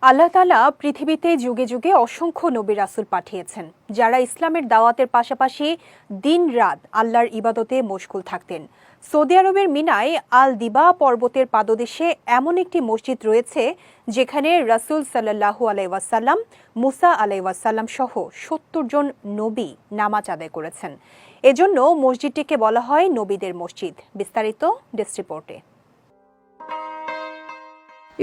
আল্লাহ তাআলা পৃথিবীতে যুগে যুগে অসংখ্য নবী রাসূল পাঠিয়েছেন, যারা ইসলামের দাওয়াতের পাশাপাশি দিন-রাত আল্লাহর ইবাদতে মশগুল থাকতেন। সৌদি আরবের মিনায় আল দিবা পর্বতের পাদদেশে এমন একটি মসজিদ রয়েছে, যেখানে রাসূল সাল্লাল্লাহু আলাইহি ওয়াসাল্লাম, মুসা আলাইহি ওয়াসাল্লাম সহ ৭০ জন নবী নামাজ আদায় করেছেন। এজন্য মসজিদটিকে বলা হয় নবীদের মসজিদ। বিস্তারিত ডেস্ক রিপোর্টে।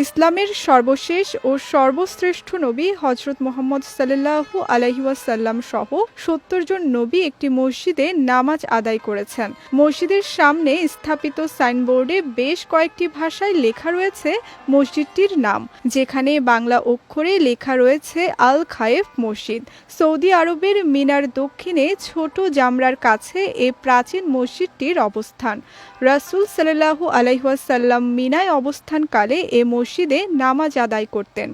ইসলামের সর্বশেষ ও সর্বশ্রেষ্ঠ নবী হযরত মুহাম্মদ সাল্লাল্লাহু আলাইহি ওয়াসাল্লাম সহ ৭০ জন নবী একটি মসজিদে নামাজ আদায় করেছেন। মসজিদের সামনে স্থাপিত সাইনবোর্ডে বেশ কয়েকটি ভাষায় লেখা রয়েছে মসজিদটির নাম, যেখানে বাংলা অক্ষরে লেখা রয়েছে আল খায়েফ মসজিদ। সৌদি আরবের মিনার দক্ষিণে ছোট জামরার কাছে এ প্রাচীন মসজিদটির অবস্থান। রাসূল সাল্লাল্লাহু আলাইহি ওয়াসাল্লাম মিনায় অবস্থানকালে এ মসজিদে নামাজ আদায় করতেন।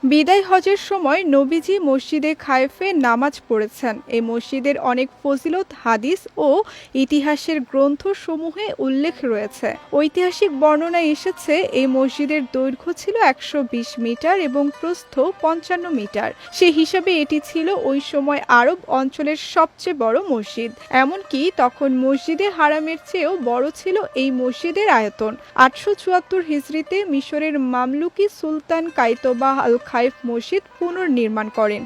বিদায় হজের সময় নবীজি মসজিদে খায়েফে নামাজ পড়েছেন। এই মসজিদের অনেক ফজিলত হাদিস ও ইতিহাসের গ্রন্থসমূহে উল্লেখ রয়েছে। ঐতিহাসিক বর্ণনায় এসেছে এই মসজিদের দৈর্ঘ্য ছিল ১২০ মিটার এবং প্রস্থ ৫৫ মিটার। সে হিসাবে এটি ছিল ওই সময় আরব অঞ্চলের সবচেয়ে বড় মসজিদ। এমনকি তখন মসজিদে হারামের চেয়েও বড় ছিল এই মসজিদের আয়তন। ৮৭৪ হিজরিতে মিশরের মামলুকি সুলতান কাইতবাহ আল খায়েফ মসজিদ পুনর্নির্মাণ করেন।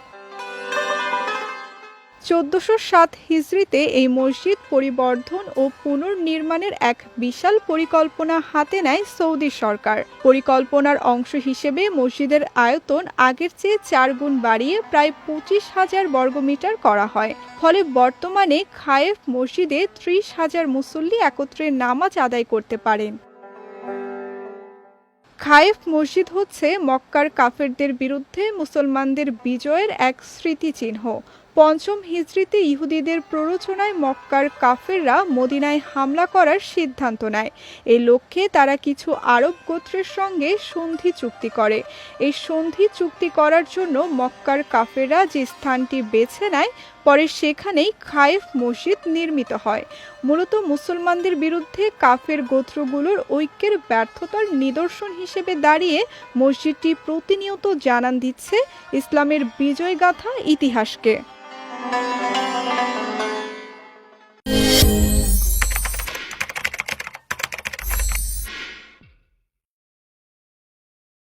১৪০৭ হিজরিতে এই মসজিদ পরিবর্ধন ও পুনর্নির্মাণের এক বিশাল পরিকল্পনা হাতে নেয় সৌদি সরকার। পরিকল্পনার অংশ হিসেবে মসজিদের আয়তন আগের চেয়ে ৪ গুণ বাড়িয়ে প্রায় ২৫,০০০ বর্গমিটার করা হয়। ফলে বর্তমানে খায়েফ মসজিদে ৩০,০০০ মুসল্লি একত্রে নামাজ আদায় করতে পারেন। খায়েফ মসজিদ হচ্ছে মক্কার কাফেরদের বিরুদ্ধে মুসলমানদের বিজয়ের এক স্মৃতিচিহ্ন। ৫ম হিজরিতে ইহুদিদের প্ররোচনায় মক্কার কাফেররা মদিনায় হামলা করার সিদ্ধান্ত নেয়। এই লক্ষ্যে তারা কিছু আরব গোত্রের সঙ্গে সন্ধি চুক্তি করে। এই সন্ধি চুক্তি করার জন্য মক্কার কাফেররা যে স্থানটি বেছে নেয়, পরে সেখানেই খায়েফ মসজিদ নির্মিত হয়। মূলত মুসলমানদের বিরুদ্ধে কাফের গোত্রগুলোর ঐক্যের ব্যর্থতার নিদর্শন হিসেবে দাঁড়িয়ে মসজিদটি প্রতিনিয়ত জানান দিচ্ছে ইসলামের বিজয়গাথা ইতিহাসকে।